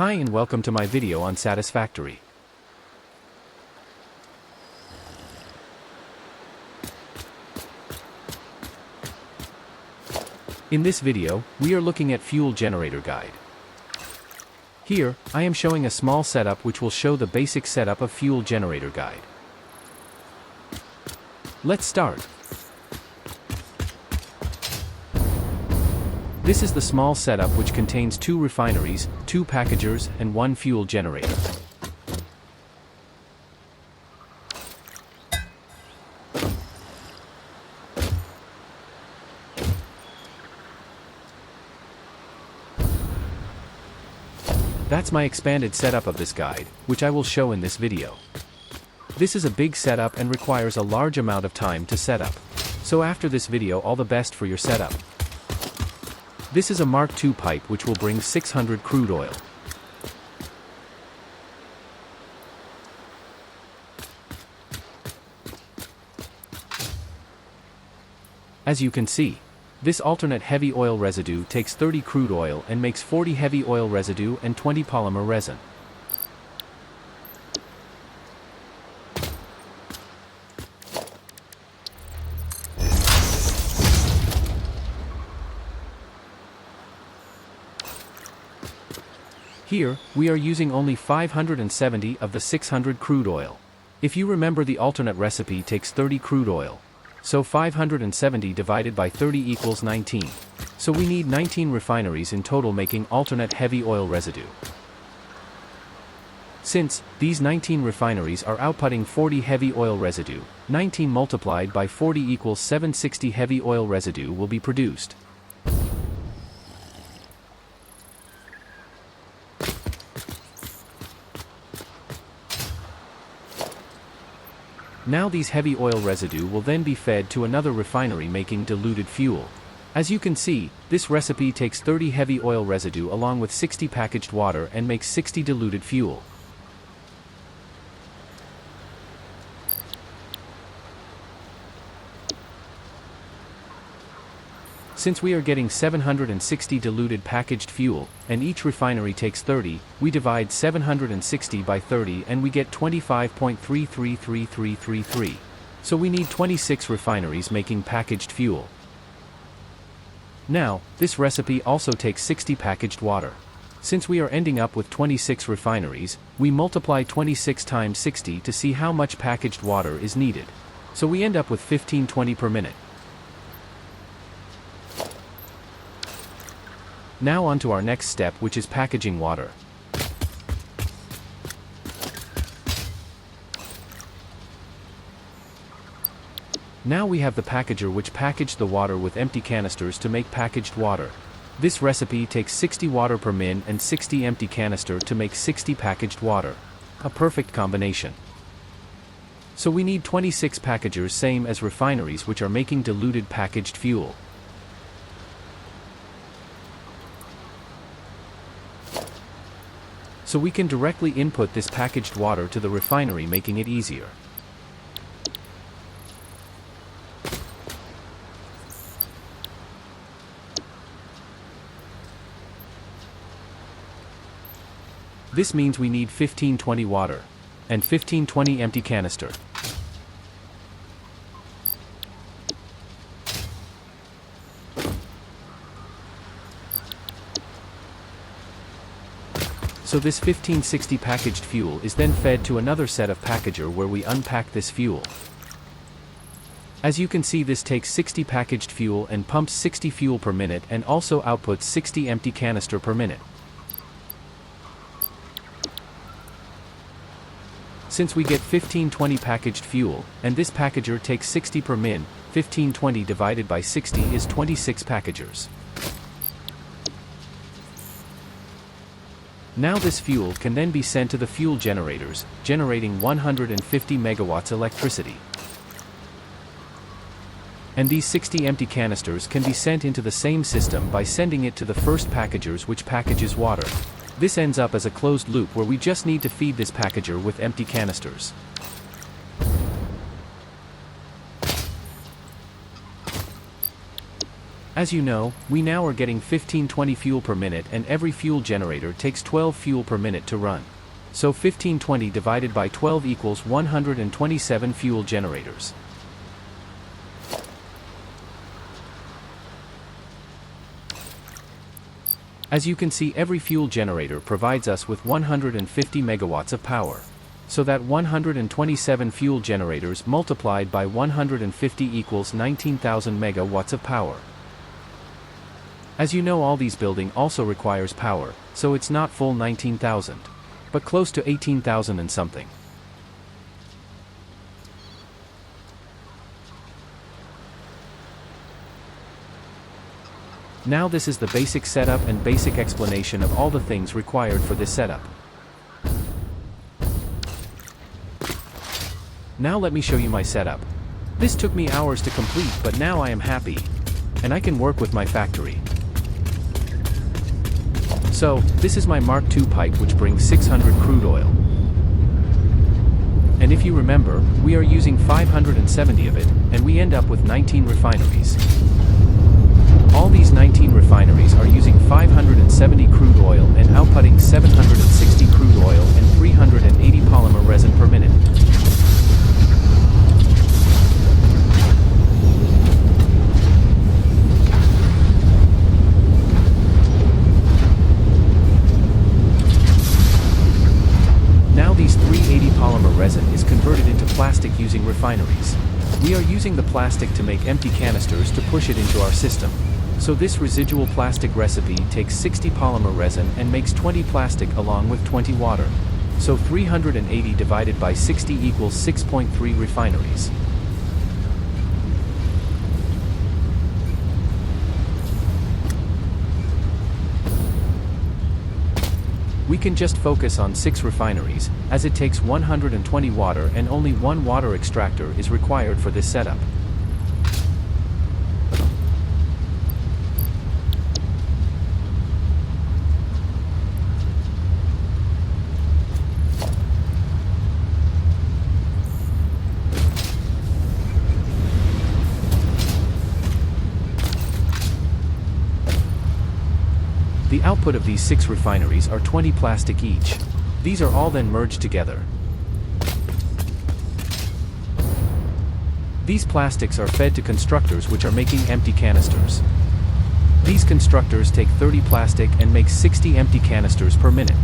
Hi and welcome to my video on Satisfactory. In this video, we are looking at fuel generator guide. Here, I am showing a small setup which will show the basic setup of fuel generator guide. Let's start. This is the small setup which contains 2 refineries, 2 packagers, and 1 fuel generator. That's my expanded setup of this guide, which I will show in this video. This is a big setup and requires a large amount of time to set up. So after this video, all the best for your setup. This is a Mark II pipe which will bring 600 crude oil. As you can see, this alternate heavy oil residue takes 30 crude oil and makes 40 heavy oil residue and 20 polymer resin. Here, we are using only 570 of the 600 crude oil. If you remember, the alternate recipe takes 30 crude oil. So 570 divided by 30 equals 19. So we need 19 refineries in total making alternate heavy oil residue. Since these 19 refineries are outputting 40 heavy oil residue, 19 multiplied by 40 equals 760 heavy oil residue will be produced. Now these heavy oil residue will then be fed to another refinery making diluted fuel. As you can see, this recipe takes 30 heavy oil residue along with 60 packaged water and makes 60 diluted fuel. Since we are getting 760 diluted packaged fuel, and each refinery takes 30, we divide 760 by 30 and we get 25.333333. So we need 26 refineries making packaged fuel. Now, this recipe also takes 60 packaged water. Since we are ending up with 26 refineries, we multiply 26 times 60 to see how much packaged water is needed. So we end up with 1520 per minute. Now on to our next step, which is packaging water. Now we have the packager which packaged the water with empty canisters to make packaged water. This recipe takes 60 water per min and 60 empty canister to make 60 packaged water. A perfect combination. So we need 26 packagers, same as refineries which are making diluted packaged fuel. So we can directly input this packaged water to the refinery, making it easier. This means we need 1520 water and 1520 empty canister. So this 1560 packaged fuel is then fed to another set of packager where we unpack this fuel. As you can see, this takes 60 packaged fuel and pumps 60 fuel per minute and also outputs 60 empty canister per minute. Since we get 1520 packaged fuel, and this packager takes 60 per min, 1520 divided by 60 is 26 packagers. Now this fuel can then be sent to the fuel generators, generating 150 megawatts electricity. And these 60 empty canisters can be sent into the same system by sending it to the first packagers which packages water. This ends up as a closed loop where we just need to feed this packager with empty canisters. As you know, we now are getting 1520 fuel per minute, and every fuel generator takes 12 fuel per minute to run. So 1520 divided by 12 equals 127 fuel generators. As you can see, every fuel generator provides us with 150 megawatts of power. So that 127 fuel generators multiplied by 150 equals 19,000 megawatts of power. As you know, all these building also requires power, so it's not full 19,000, but close to 18,000 and something. Now this is the basic setup and basic explanation of all the things required for this setup. Now let me show you my setup. This took me hours to complete, but now I am happy, and I can work with my factory. So, this is my Mark II pipe, which brings 600 crude oil. And if you remember, we are using 570 of it, and we end up with 19 refineries. All these 19 refineries are using 570 crude oil and outputting 760 crude oil and 380 polymer resin per minute. Now these 380 polymer resin is converted into plastic using refineries. We are using the plastic to make empty canisters to push it into our system. So this residual plastic recipe takes 60 polymer resin and makes 20 plastic along with 20 water. So 380 divided by 60 equals 6.3 refineries. We can just focus on 6 refineries, as it takes 120 water and only 1 water extractor is required for this setup. The output of these 6 refineries are 20 plastic each. These are all then merged together. These plastics are fed to constructors, which are making empty canisters. These constructors take 30 plastic and make 60 empty canisters per minute.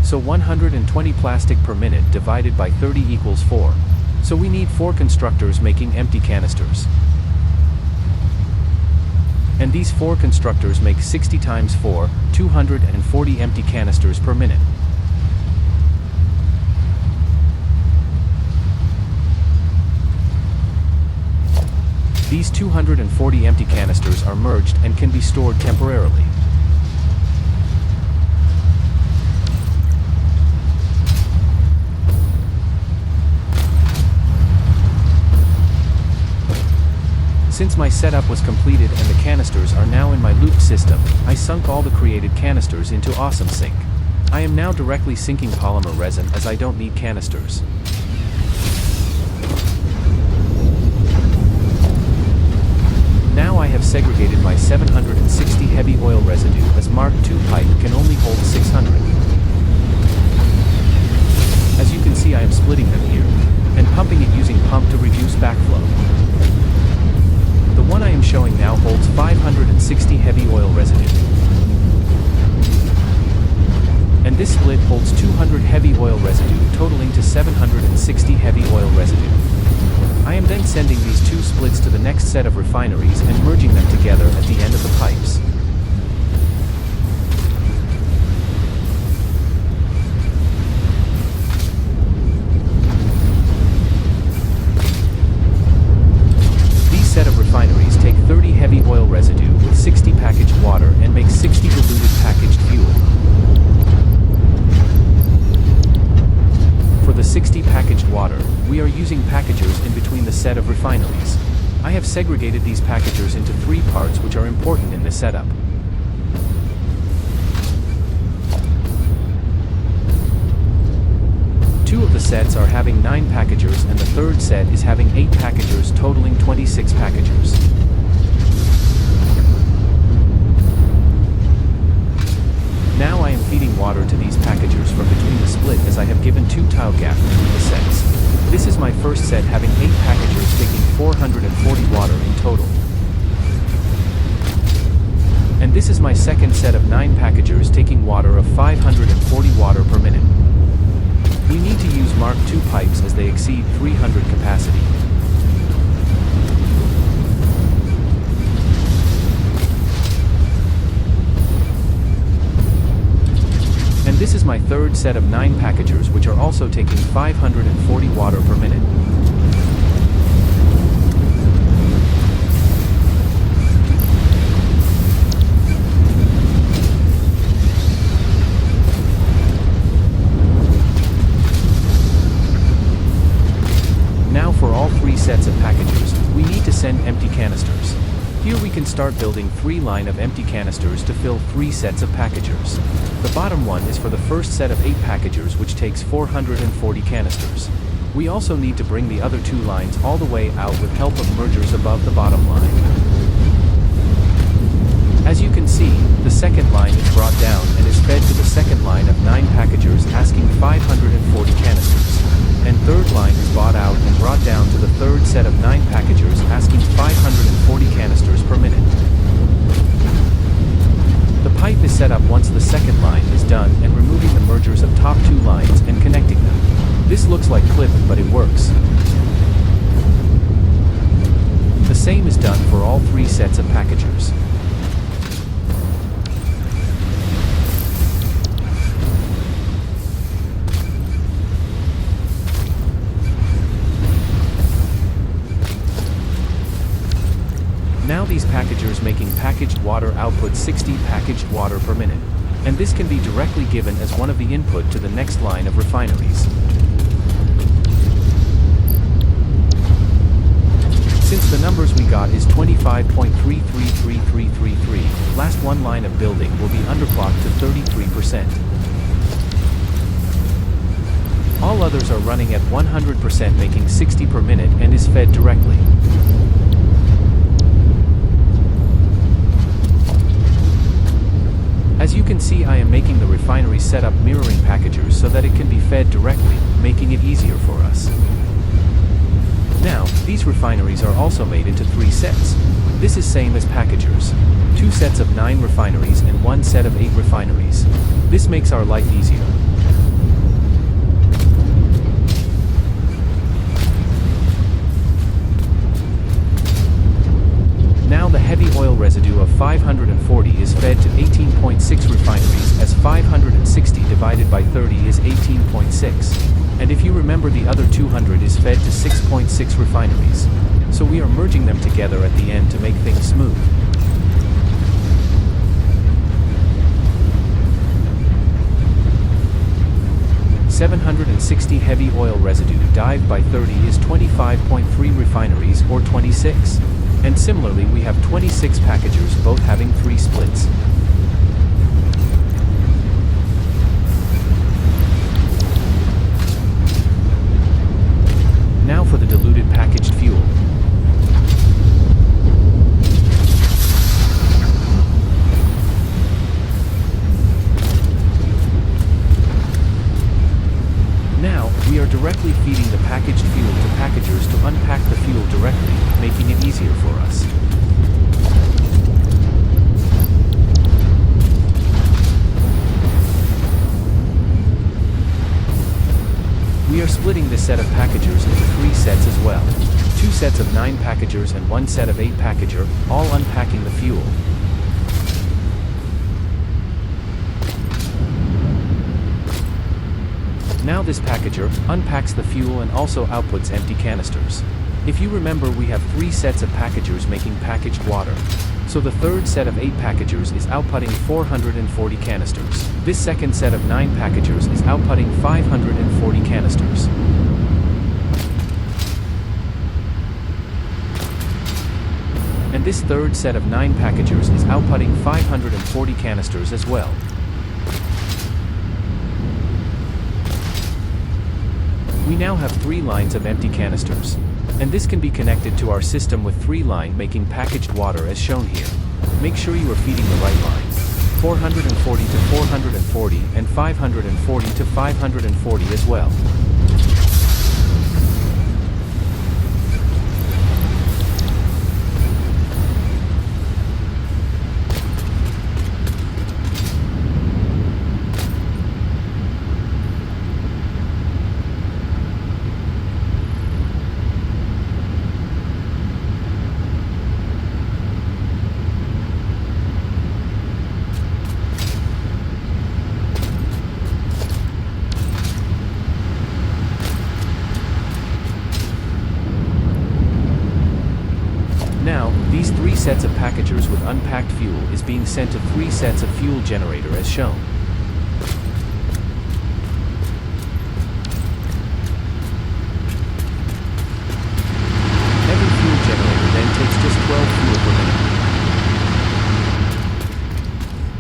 So 120 plastic per minute divided by 30 equals 4. So we need 4 constructors making empty canisters. And these 4 constructors make 60 times 4, 240 empty canisters per minute. These 240 empty canisters are merged and can be stored temporarily. Since my setup was completed and the canisters are now in my loop system, I sunk all the created canisters into Awesome Sink. I am now directly sinking polymer resin as I don't need canisters. Now I have segregated my 760 heavy oil residue, as Mark II pipe can only hold 600. As you can see, I am splitting them here, and pumping it using pump to reduce backflow. The one I am showing now holds 560 heavy oil residue. And this split holds 200 heavy oil residue, totaling to 760 heavy oil residue. I am then sending these 2 splits to the next set of refineries and merging them together at the end of the pipes. Set of refineries take 30 heavy oil residue with 60 packaged water and make 60 diluted packaged fuel. For the 60 packaged water, we are using packagers in between the set of refineries. I have segregated these packagers into 3 parts which are important in this setup. Two of the sets are having 9 packagers and the third set is having 8 packagers, totaling 26 packagers. Now I am feeding water to these packagers from between the split as I have given 2 tile gap between the sets. This is my first set having 8 packagers taking 440 water in total. And this is my second set of 9 packagers taking water of 540 water per minute. We need to use Mark II pipes as they exceed 300 capacity. And this is my third set of 9 packagers which are also taking 540 water per minute. Now for all 3 sets of packagers, we need to send empty canisters. Here we can start building 3 line of empty canisters to fill 3 sets of packagers. The bottom one is for the first set of 8 packagers which takes 440 canisters. We also need to bring the other 2 lines all the way out with help of mergers above the bottom line. As you can see, the second line is brought down and is fed to the second line of 9 packagers asking 540 canisters. And third line is bought out and brought down to the third set of 9 packagers asking 540 canisters per minute. The pipe is set up once the second line is done and removing the mergers of top 2 lines and connecting them. This looks like clip, but it works. The same is done for all 3 sets of packagers. Now these packagers making packaged water output 60 packaged water per minute. And this can be directly given as one of the input to the next line of refineries. Since the numbers we got is 25.333333, last one line of building will be underclocked to 33%. All others are running at 100% making 60 per minute and is fed directly. As you can see, I am making the refinery setup mirroring packagers so that it can be fed directly, making it easier for us. Now, these refineries are also made into 3 sets. This is same as packagers. 2 sets of 9 refineries and 1 set of 8 refineries. This makes our life easier. Now the heavy oil residue of 540 is fed to 18.6 refineries as 560 divided by 30 is 18.6. And if you remember, the other 200 is fed to 6.6 refineries. So we are merging them together at the end to make things smooth. (760) heavy oil residue divided by 30 is 25.3 refineries or 26. And similarly we have 26 packagers both having 3 splits. Now for the diluted packaged fuel. Now, we are directly feeding the packaged fuel to packagers to unpack the fuel directly, making it easier for us. We are splitting this set of packagers into 3 sets as well. 2 sets of 9 packagers and 1 set of 8 packager, all unpacking the fuel. Now this packager unpacks the fuel and also outputs empty canisters. If you remember, we have 3 sets of packagers making packaged water. So the third set of 8 packagers is outputting 440 canisters. This second set of 9 packagers is outputting 540 canisters. And this third set of 9 packagers is outputting 540 canisters as well. We now have 3 lines of empty canisters. And this can be connected to our system with 3 line making packaged water as shown here. Make sure you are feeding the right line. 440 to 440 and 540 to 540 as well. Now, these 3 sets of packagers with unpacked fuel is being sent to 3 sets of fuel generator as shown. Every fuel generator then takes just 12 fuel per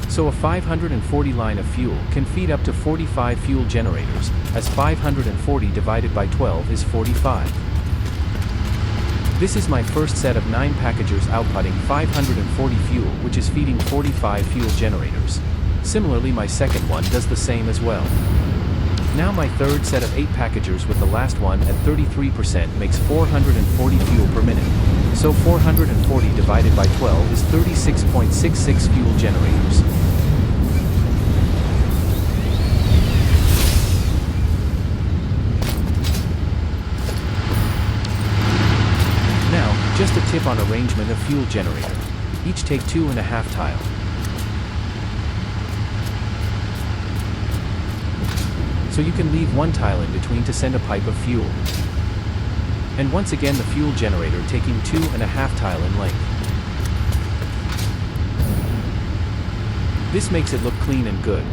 minute. So a 540 line of fuel can feed up to 45 fuel generators, as 540 divided by 12 is 45. This is my first set of 9 packagers outputting 540 fuel, which is feeding 45 fuel generators. Similarly, my second one does the same as well. Now my third set of 8 packagers with the last one at 33% makes 440 fuel per minute. So 440 divided by 12 is 36.66 fuel generators. Just a tip on arrangement of fuel generator. Each take 2.5 tile. So you can leave 1 tile in between to send a pipe of fuel. And once again the fuel generator taking 2.5 tile in length. This makes it look clean and good.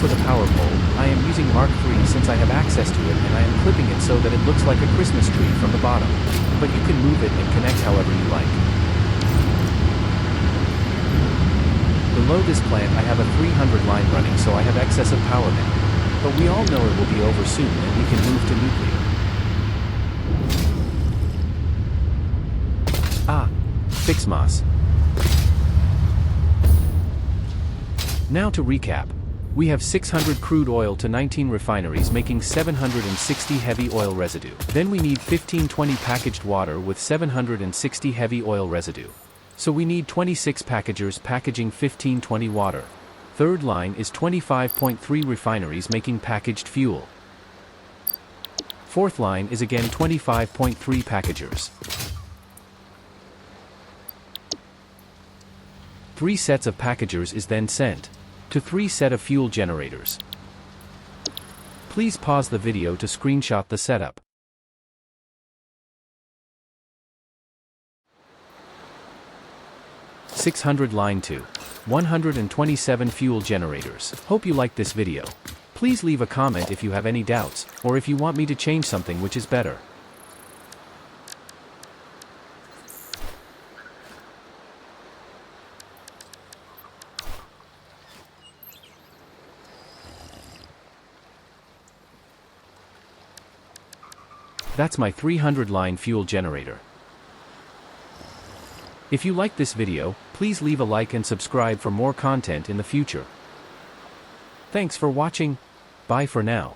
For the power pole, I am using Mark III since I have access to it and I am clipping it so that it looks like a Christmas tree from the bottom. But you can move it and connect however you like. Below this plant I have a 300 line running, so I have excess of power now. But we all know it will be over soon and we can move to nuclear. Fixmas. Now to recap. We have 600 crude oil to 19 refineries making 760 heavy oil residue. Then we need 1520 packaged water with 760 heavy oil residue. So we need 26 packagers packaging 1520 water. Third line is 25.3 refineries making packaged fuel. Fourth line is again 25.3 packagers. 3 sets of packagers is then sent to 3 set of fuel generators. Please pause the video to screenshot the setup. (600 line to 127 fuel generators). Hope you liked this video. Please leave a comment if you have any doubts, or if you want me to change something which is better. That's my 300 line fuel generator. If you liked this video, please leave a like and subscribe for more content in the future. Thanks for watching. Bye for now.